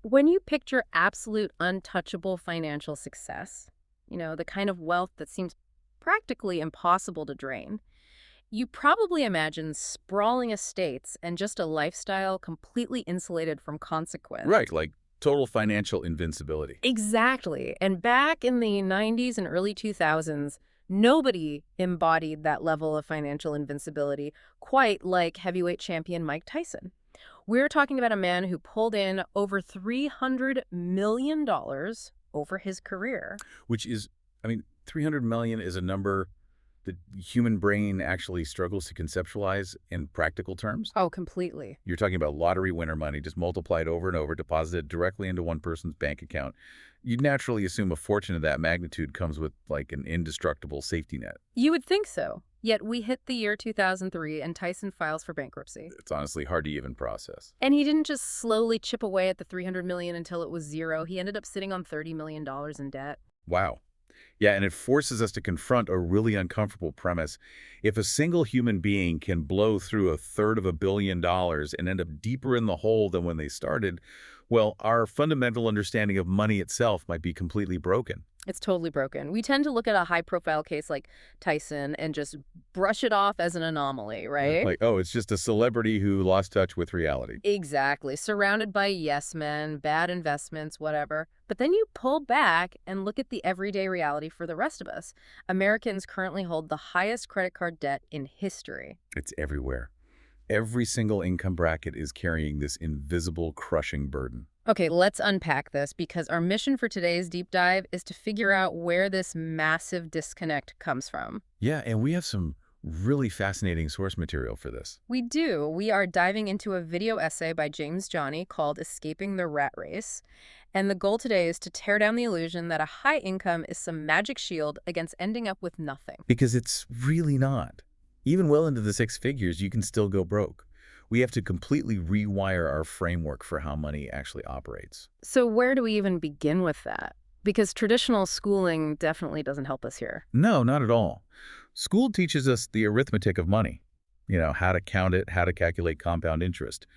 When you picture absolute untouchable financial success, the kind of wealth that seems practically impossible to drain, you probably imagine sprawling estates and just a lifestyle completely insulated from consequence. Right, like total financial invincibility. Exactly. And back in the 90s and early 2000s, nobody embodied that level of financial invincibility quite like heavyweight champion Mike Tyson. We're talking about a man who pulled in over $300 million over his career. Which is, I mean, 300 million is a number the human brain actually struggles to conceptualize in practical terms. Oh, completely. You're talking about lottery winner money, just multiplied over and over, deposited directly into one person's bank account. You'd naturally assume a fortune of that magnitude comes with like an indestructible safety net. You would think so. Yet we hit the year 2003 and Tyson files for bankruptcy. It's honestly hard to even process. And he didn't just slowly chip away at the 300 million until it was zero. He ended up sitting on $30 million in debt. Wow. Yeah, and it forces us to confront a really uncomfortable premise. If a single human being can blow through a third of $1 billion and end up deeper in the hole than when they started, well, our fundamental understanding of money itself might be completely broken. It's totally broken. We tend to look at a high-profile case like Tyson and just brush it off as an anomaly, right? Like, oh, it's just a celebrity who lost touch with reality. Exactly. Surrounded by yes men, bad investments, whatever. But then you pull back and look at the everyday reality for the rest of us. Americans currently hold the highest credit card debt in history. It's everywhere. Every single income bracket is carrying this invisible, crushing burden. Okay, let's unpack this because our mission for today's deep dive is to figure out where this massive disconnect comes from. Yeah, and we have some really fascinating source material for this. We do. We are diving into a video essay by James Johnny called Escaping the Rat Race. And the goal today is to tear down the illusion that a high income is some magic shield against ending up with nothing. Because it's really not. Even well into the six figures, you can still go broke. We have to completely rewire our framework for how money actually operates. So where do we even begin with that? Because traditional schooling definitely doesn't help us here. No, not at all. School teaches us the arithmetic of money. How to count it, how to calculate compound interest.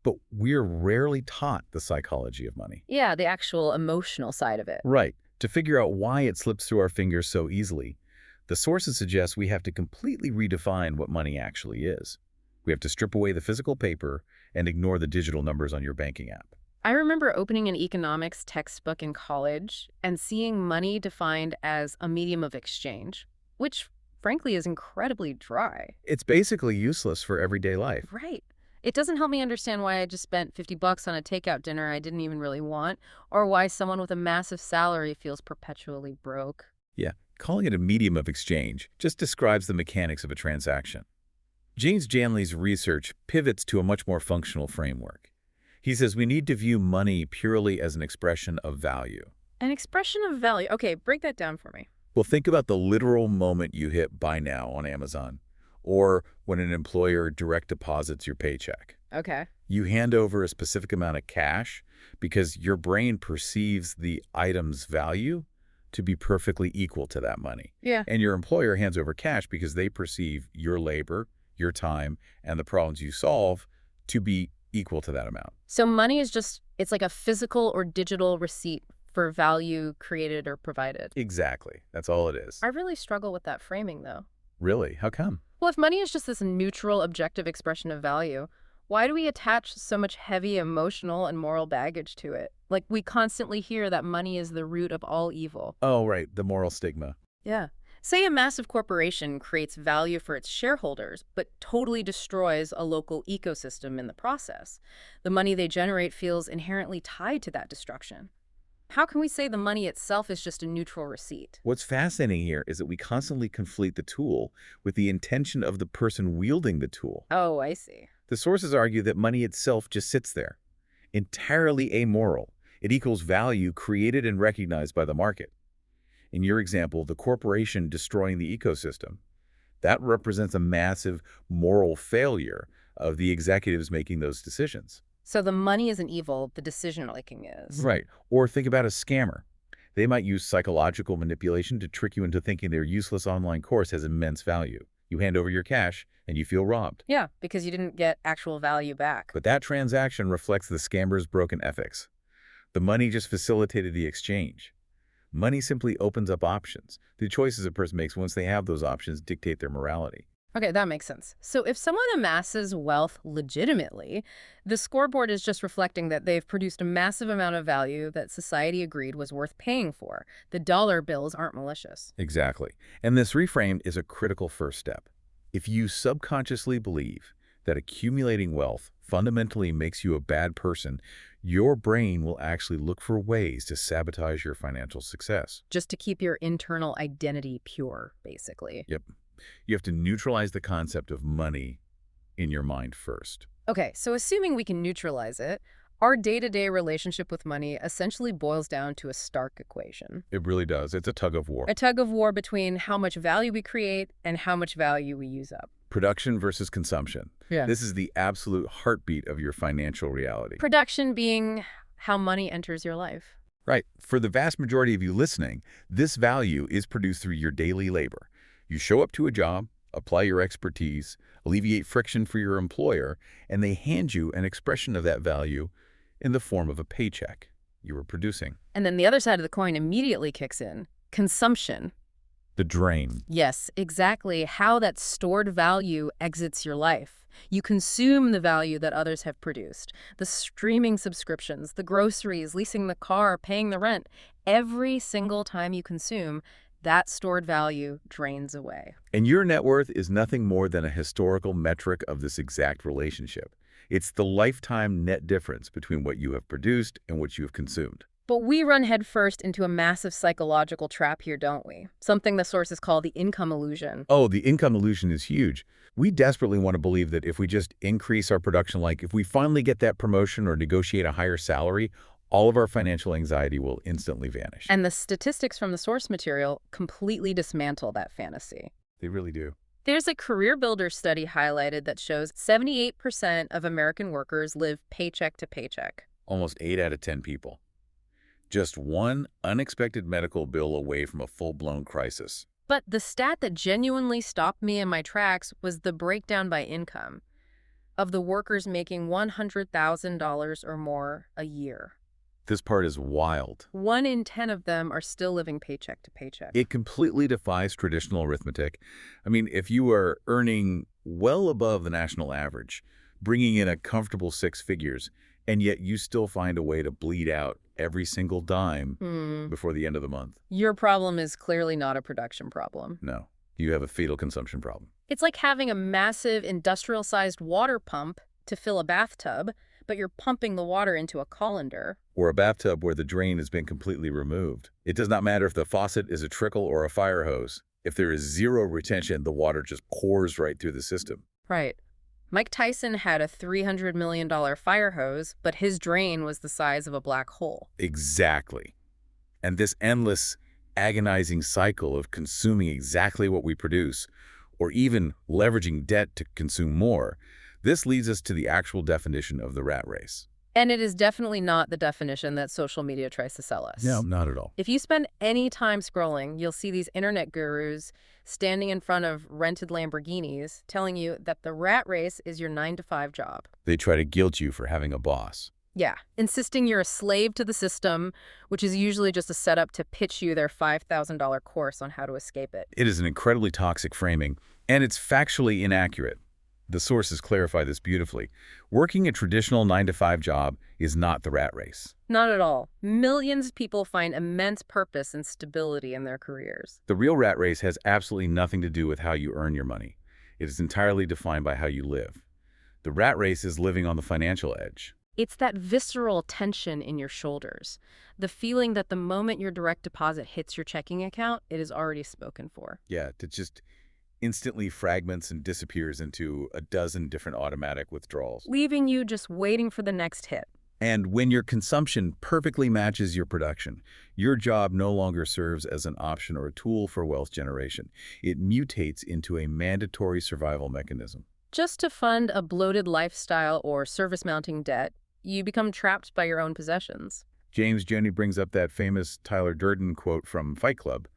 But we're rarely taught the psychology of money. Yeah, the actual emotional side of it. Right. To figure out why it slips through our fingers so easily, the sources suggest we have to completely redefine what money actually is. We have to strip away the physical paper and ignore the digital numbers on your banking app. I remember opening an economics textbook in college and seeing money defined as a medium of exchange, which frankly is incredibly dry. It's basically useless for everyday life. Right. It doesn't help me understand why I just spent 50 bucks on a takeout dinner I didn't even really want, or why someone with a massive salary feels perpetually broke. Yeah, calling it a medium of exchange just describes the mechanics of a transaction. James Janley's research pivots to a much more functional framework. He says we need to view money purely as an expression of value. An expression of value. Okay, break that down for me. Well, think about the literal moment you hit buy now on Amazon, or when an employer direct deposits your paycheck. Okay. You hand over a specific amount of cash because your brain perceives the item's value to be perfectly equal to that money. Yeah. And your employer hands over cash because they perceive your labor, your time, and the problems you solve to be equal to that amount. So money is it's like a physical or digital receipt for value created or provided. Exactly. That's all it is. I really struggle with that framing, though. Really? How come? Well, if money is just this neutral, objective expression of value, why do we attach so much heavy emotional and moral baggage to it? Like, we constantly hear that money is the root of all evil. Oh, right. The moral stigma. Yeah. Say a massive corporation creates value for its shareholders, but totally destroys a local ecosystem in the process. The money they generate feels inherently tied to that destruction. How can we say the money itself is just a neutral receipt? What's fascinating here is that we constantly conflate the tool with the intention of the person wielding the tool. Oh, I see. The sources argue that money itself just sits there, entirely amoral. It equals value created and recognized by the market. In your example, the corporation destroying the ecosystem, that represents a massive moral failure of the executives making those decisions. So the money isn't evil, the decision-making is. Right. Or think about a scammer. They might use psychological manipulation to trick you into thinking their useless online course has immense value. You hand over your cash, and you feel robbed. Yeah, because you didn't get actual value back. But that transaction reflects the scammer's broken ethics. The money just facilitated the exchange. Money simply opens up options. The choices a person makes once they have those options dictate their morality. Okay, that makes sense. So if someone amasses wealth legitimately, the scoreboard is just reflecting that they've produced a massive amount of value that society agreed was worth paying for. The dollar bills aren't malicious. Exactly. And this reframe is a critical first step. If you subconsciously believe that accumulating wealth fundamentally makes you a bad person, your brain will actually look for ways to sabotage your financial success. Just to keep your internal identity pure, basically. Yep. You have to neutralize the concept of money in your mind first. Okay, so assuming we can neutralize it, our day-to-day relationship with money essentially boils down to a stark equation. It really does. It's a tug of war. A tug of war between how much value we create and how much value we use up. Production versus consumption. Yeah. This is the absolute heartbeat of your financial reality. Production being how money enters your life. Right. For the vast majority of you listening, this value is produced through your daily labor. You show up to a job, apply your expertise, alleviate friction for your employer, and they hand you an expression of that value in the form of a paycheck you were producing. And then the other side of the coin immediately kicks in. Consumption. The drain. Yes, exactly how that stored value exits your life. You consume the value that others have produced. The streaming subscriptions, the groceries, leasing the car, paying the rent. Every single time you consume, that stored value drains away. And your net worth is nothing more than a historical metric of this exact relationship. It's the lifetime net difference between what you have produced and what you have consumed. But we run headfirst into a massive psychological trap here, don't we? Something the sources call the income illusion. Oh, the income illusion is huge. We desperately want to believe that if we just increase our production, like if we finally get that promotion or negotiate a higher salary, all of our financial anxiety will instantly vanish. And the statistics from the source material completely dismantle that fantasy. They really do. There's a career builder study highlighted that shows 78% of American workers live paycheck to paycheck. Almost 8 out of 10 people. Just one unexpected medical bill away from a full-blown crisis. But the stat that genuinely stopped me in my tracks was the breakdown by income of the workers making $100,000 or more a year. This part is wild. 1 in 10 of them are still living paycheck to paycheck. It completely defies traditional arithmetic. I mean, if you are earning well above the national average, bringing in a comfortable 6 figures, and yet you still find a way to bleed out every single dime before the end of the month. Your problem is clearly not a production problem. No, you have a fatal consumption problem. It's like having a massive industrial-sized water pump to fill a bathtub, but you're pumping the water into a colander. Or a bathtub where the drain has been completely removed. It does not matter if the faucet is a trickle or a fire hose. If there is zero retention, the water just pours right through the system. Right. Mike Tyson had a $300 million fire hose, but his drain was the size of a black hole. Exactly. And this endless, agonizing cycle of consuming exactly what we produce, or even leveraging debt to consume more, this leads us to the actual definition of the rat race. And it is definitely not the definition that social media tries to sell us. No, not at all. If you spend any time scrolling, you'll see these internet gurus standing in front of rented Lamborghinis telling you that the rat race is your 9-to-5 job. They try to guilt you for having a boss. Yeah, insisting you're a slave to the system, which is usually just a setup to pitch you their $5,000 course on how to escape it. It is an incredibly toxic framing, and it's factually inaccurate. The sources clarify this beautifully. Working a traditional 9-to-5 job is not the rat race. Not at all. Millions of people find immense purpose and stability in their careers. The real rat race has absolutely nothing to do with how you earn your money. It is entirely defined by how you live. The rat race is living on the financial edge. It's that visceral tension in your shoulders, the feeling that the moment your direct deposit hits your checking account, it is already spoken for. Yeah, it just instantly fragments and disappears into a dozen different automatic withdrawals. Leaving you just waiting for the next hit. And when your consumption perfectly matches your production, your job no longer serves as an option or a tool for wealth generation. It mutates into a mandatory survival mechanism. Just to fund a bloated lifestyle or service-mounting debt, you become trapped by your own possessions. James Journey brings up that famous Tyler Durden quote from Fight Club.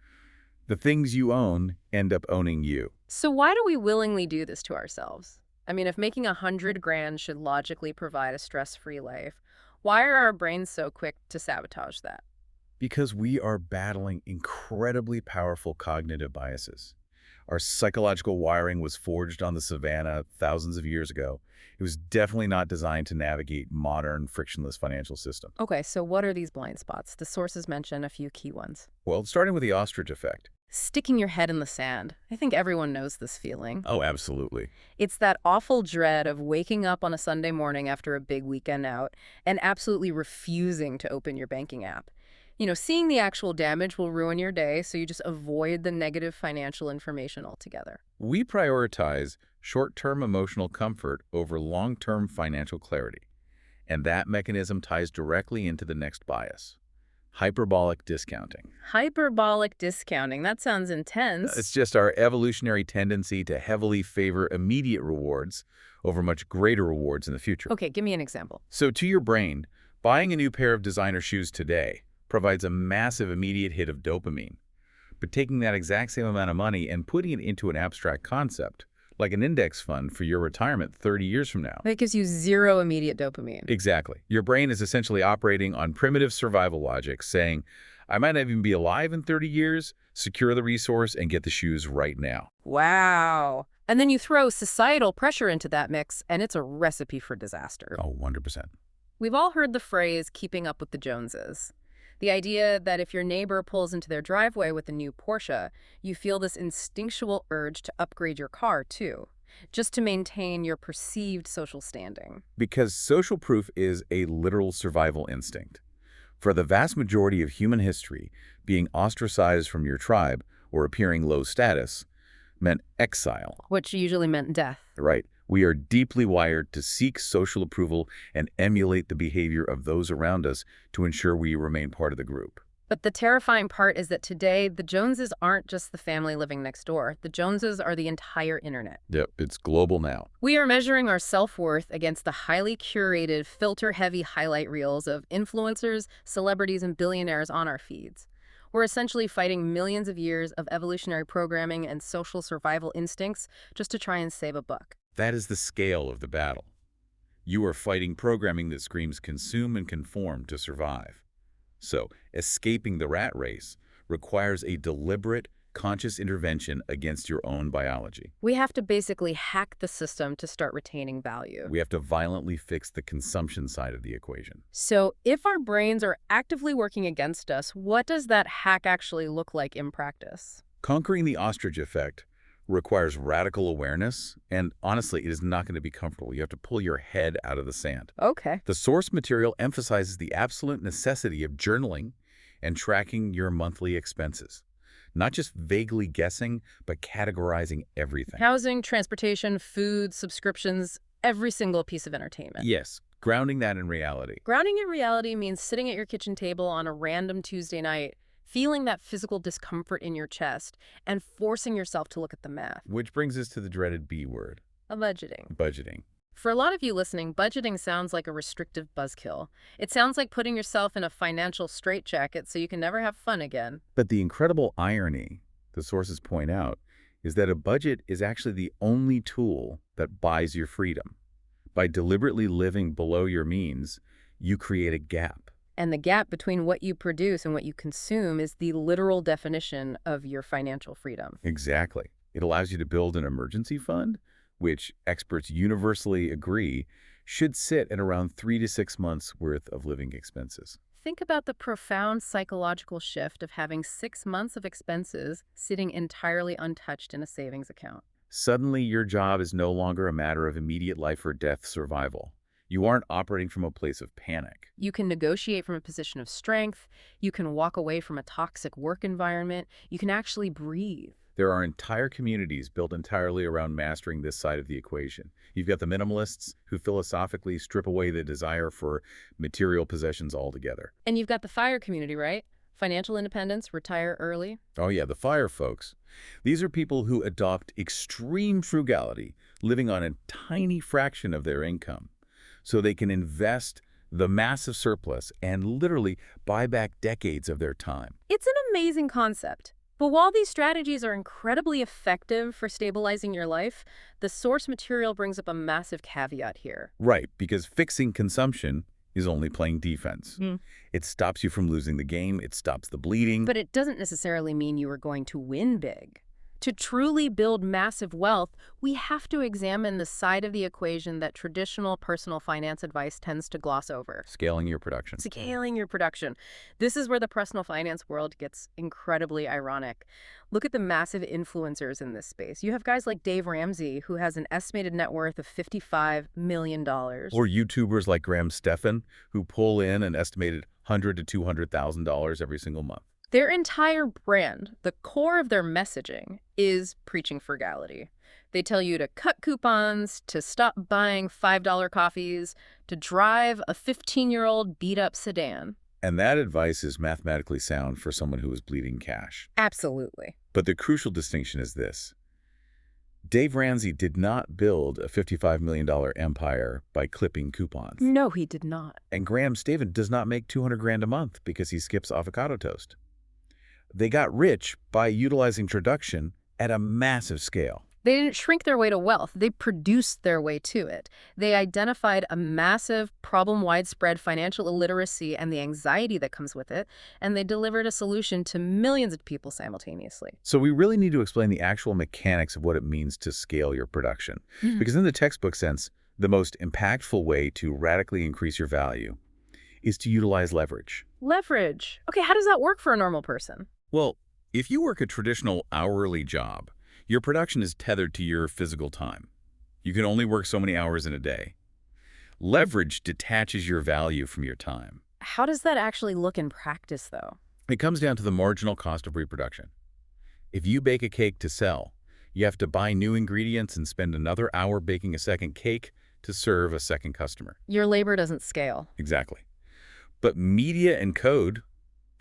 The things you own end up owning you. So why do we willingly do this to ourselves? I mean, if making $100 grand should logically provide a stress-free life, Why are our brains so quick to sabotage that? Because we are battling incredibly powerful cognitive biases. Our psychological wiring was forged on the savannah thousands of years ago. It was definitely not designed to navigate modern, frictionless financial systems. Okay, so what are these blind spots? The sources mention a few key ones. Well, starting with the ostrich effect. Sticking your head in the sand. I think everyone knows this feeling. Oh, absolutely. It's that awful dread of waking up on a Sunday morning after a big weekend out and absolutely refusing to open your banking app. Seeing the actual damage will ruin your day, so you just avoid the negative financial information altogether. We prioritize short-term emotional comfort over long-term financial clarity. And that mechanism ties directly into the next bias, hyperbolic discounting. Hyperbolic discounting, that sounds It's intense. just our evolutionary tendency to heavily favor immediate rewards over much greater rewards in the future. Okay, give me an example. So to your brain, buying a new pair of designer shoes today provides a massive immediate hit of dopamine. But taking that exact same amount of money and putting it into an abstract concept, like an index fund for your retirement 30 years from now. That gives you zero immediate dopamine. Exactly. Your brain is essentially operating on primitive survival logic, saying, I might not even be alive in 30 years, secure the resource, and get the shoes right now. Wow. And then you throw societal pressure into that mix, and it's a recipe for disaster. Oh, 100%. We've all heard the phrase, keeping up with the Joneses. The idea that if your neighbor pulls into their driveway with a new Porsche, you feel this instinctual urge to upgrade your car, too, just to maintain your perceived social standing. Because social proof is a literal survival instinct. For the vast majority of human history, being ostracized from your tribe or appearing low status meant exile, Which usually meant death. right? We are deeply wired to seek social approval and emulate the behavior of those around us to ensure we remain part of the group. But the terrifying part is that today, the Joneses aren't just the family living next door. The Joneses are the entire internet. Yep, it's global now. We are measuring our self-worth against the highly curated, filter-heavy highlight reels of influencers, celebrities, and billionaires on our feeds. We're essentially fighting millions of years of evolutionary programming and social survival instincts just to try and save a buck. That is the scale of the battle. You are fighting programming that screams consume and conform to survive. So, escaping the rat race requires a deliberate, conscious intervention against your own biology. We have to basically hack the system to start retaining value. We have to violently fix the consumption side of the equation. So if our brains are actively working against us, what does that hack actually look like in practice? Conquering the ostrich effect requires radical awareness, and honestly, it is not going to be comfortable. You have to pull your head out of the sand. Okay. The source material emphasizes the absolute necessity of journaling and tracking your monthly expenses. Not just vaguely guessing, but categorizing everything. Housing, transportation, food, subscriptions, every single piece of entertainment. Yes, grounding that in reality. Grounding in reality means sitting at your kitchen table on a random Tuesday night, feeling that physical discomfort in your chest, and forcing yourself to look at the math. Which brings us to the dreaded B word, Budgeting. budgeting. For a lot of you listening, budgeting sounds like a restrictive buzzkill. It sounds like putting yourself in a financial straitjacket so you can never have fun again. But the incredible irony, the sources point out, is that a budget is actually the only tool that buys your freedom. By deliberately living below your means, you create a gap. And the gap between what you produce and what you consume is the literal definition of your financial freedom. Exactly. It allows you to build an emergency fund, which experts universally agree should sit at around 3 to 6 months worth of living expenses. Think about the profound psychological shift of having 6 months of expenses sitting entirely untouched in a savings account. Suddenly, your job is no longer a matter of immediate life or death survival. You aren't operating from a place of panic. You can negotiate from a position of strength. You can walk away from a toxic work environment. You can actually breathe. There are entire communities built entirely around mastering this side of the equation. You've got the minimalists who philosophically strip away the desire for material possessions altogether. And you've got the FIRE community, right? Financial independence, retire early. Oh yeah, the FIRE folks. These are people who adopt extreme frugality, living on a tiny fraction of their income, so they can invest the massive surplus and literally buy back decades of their time. It's an amazing concept. But while these strategies are incredibly effective for stabilizing your life, the source material brings up a massive caveat here. Right, because fixing consumption is only playing defense. It stops you from losing the game. It stops the bleeding. But it doesn't necessarily mean you are going to win big. To truly build massive wealth, we have to examine the side of the equation that traditional personal finance advice tends to gloss over. Scaling your production. Scaling your production. This is where the personal finance world gets incredibly ironic. Look at the massive influencers in this space. You have guys like Dave Ramsey, who has an estimated net worth of $55 million. Or YouTubers like Graham Stephan, who pull in an estimated $100,000 to $200,000 every single month. Their entire brand, the core of their messaging, is preaching frugality. They tell you to cut coupons, to stop buying $5 coffees, to drive a 15-year-old beat-up sedan. And that advice is mathematically sound for someone who is bleeding cash. Absolutely. But the crucial distinction is this. Dave Ramsey did not build a $55 million empire by clipping coupons. No, he did not. And Graham Stephan does not make $200,000 a month because he skips avocado toast. They got rich by utilizing production at a massive scale. They didn't shrink their way to wealth. They produced their way to it. They identified a massive problem, widespread financial illiteracy and the anxiety that comes with it, and they delivered a solution to millions of people simultaneously. So we really need to explain the actual mechanics of what it means to scale your production. Because in the textbook sense, the most impactful way to radically increase your value is to utilize leverage. Leverage. Okay, how does that work for a normal person? Well, if you work a traditional hourly job, your production is tethered to your physical time. You can only work so many hours in a day. Leverage detaches your value from your time. How does that actually look in practice, though? It comes down to the marginal cost of reproduction. If you bake a cake to sell, you have to buy new ingredients and spend another hour baking a second cake to serve a second customer. Your labor doesn't scale. Exactly. But media and code,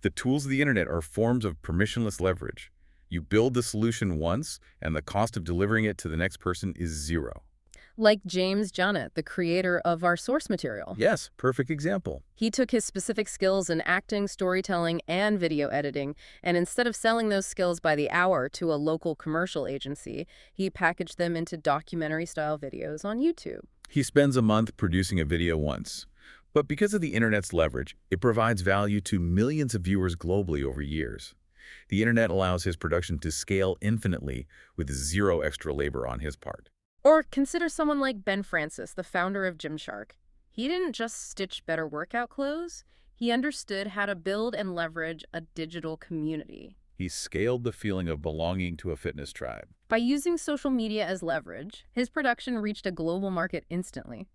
the tools of the internet, are forms of permissionless leverage. You build the solution once, and the cost of delivering it to the next person is zero. Like James Jonet, the creator of our source material. Yes, perfect example. He took his specific skills in acting, storytelling, and video editing, and instead of selling those skills by the hour to a local commercial agency, he packaged them into documentary-style videos on YouTube. He spends a month producing a video once. But because of the internet's leverage, it provides value to millions of viewers globally over years. The internet allows his production to scale infinitely with zero extra labor on his part. Or consider someone like Ben Francis, the founder of Gymshark. He didn't just stitch better workout clothes. He understood how to build and leverage a digital community. He scaled the feeling of belonging to a fitness tribe. By using social media as leverage, his production reached a global market instantly.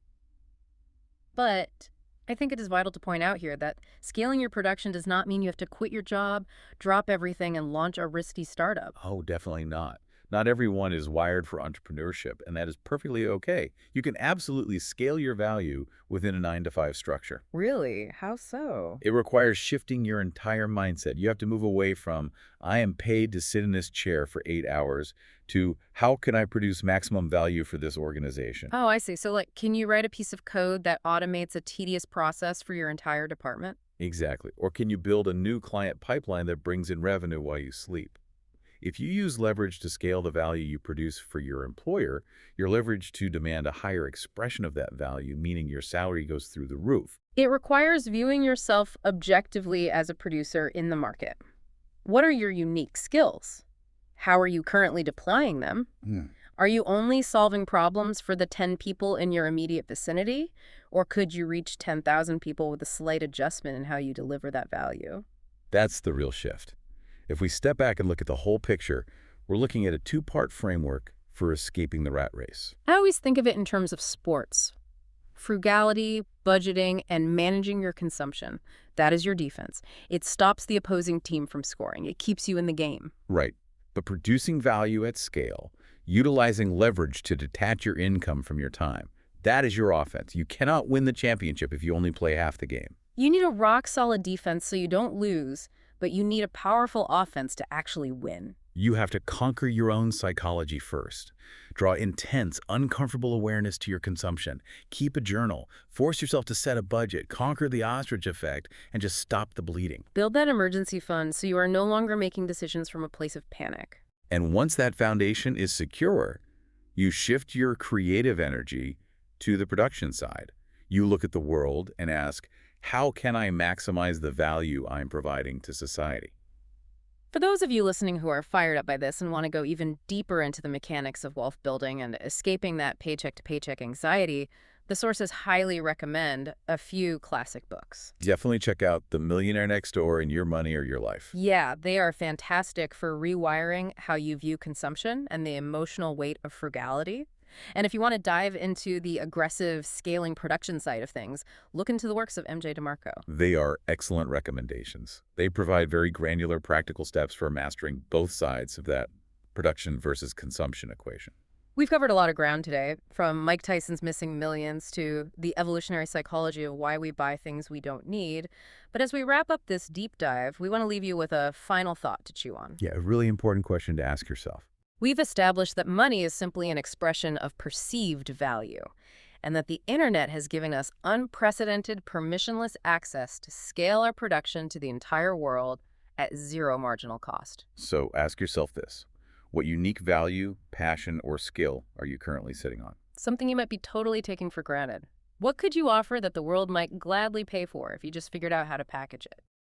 But I think it is vital to point out here that scaling your production does not mean you have to quit your job, drop everything, and launch a risky startup. Oh, definitely not. Not everyone is wired for entrepreneurship, and that is perfectly okay. You can absolutely scale your value within a 9-to-5 structure. Really? How so? It requires shifting your entire mindset. You have to move away from, I am paid to sit in this chair for 8 hours, to how can I produce maximum value for this organization? Oh, I see. So, like, can you write a piece of code that automates a tedious process for your entire department? Exactly. Or can you build a new client pipeline that brings in revenue while you sleep? If you use leverage to scale the value you produce for your employer, you're leveraged to demand a higher expression of that value, meaning your salary goes through the roof. It requires viewing yourself objectively as a producer in the market. What are your unique skills? How are you currently deploying them? Are you only solving problems for the 10 people in your immediate vicinity? Or could you reach 10,000 people with a slight adjustment in how you deliver that value? That's the real shift. If we step back and look at the whole picture, we're looking at a two-part framework for escaping the rat race. I always think of it in terms of sports. Frugality, budgeting, and managing your consumption. That is your defense. It stops the opposing team from scoring. It keeps you in the game. Right. But producing value at scale, utilizing leverage to detach your income from your time, that is your offense. You cannot win the championship if you only play half the game. You need a rock-solid defense so you don't lose, but you need a powerful offense to actually win. You have to conquer your own psychology first. Draw intense, uncomfortable awareness to your consumption. Keep a journal. Force yourself to set a budget. Conquer the ostrich effect, and just stop the bleeding. Build that emergency fund so you are no longer making decisions from a place of panic. And once that foundation is secure, you shift your creative energy to the production side. You look at the world and ask, how can I maximize the value I'm providing to society? For those of you listening who are fired up by this and want to go even deeper into the mechanics of wealth building and escaping that paycheck to paycheck anxiety, the sources highly recommend a few classic books. Definitely check out The Millionaire Next Door and Your Money or Your Life. Yeah, they are fantastic for rewiring how you view consumption and the emotional weight of frugality. And if you want to dive into the aggressive scaling production side of things, look into the works of MJ DeMarco. They are excellent recommendations. They provide very granular practical steps for mastering both sides of that production versus consumption equation. We've covered a lot of ground today, from Mike Tyson's Missing Millions to the evolutionary psychology of why we buy things we don't need. But as we wrap up this deep dive, we want to leave you with a final thought to chew on. Yeah, a really important question to ask yourself. We've established that money is simply an expression of perceived value, and that the internet has given us unprecedented, permissionless access to scale our production to the entire world at zero marginal cost. So ask yourself this. What unique value, passion, or skill are you currently sitting on? Something you might be totally taking for granted. What could you offer that the world might gladly pay for if you just figured out how to package it?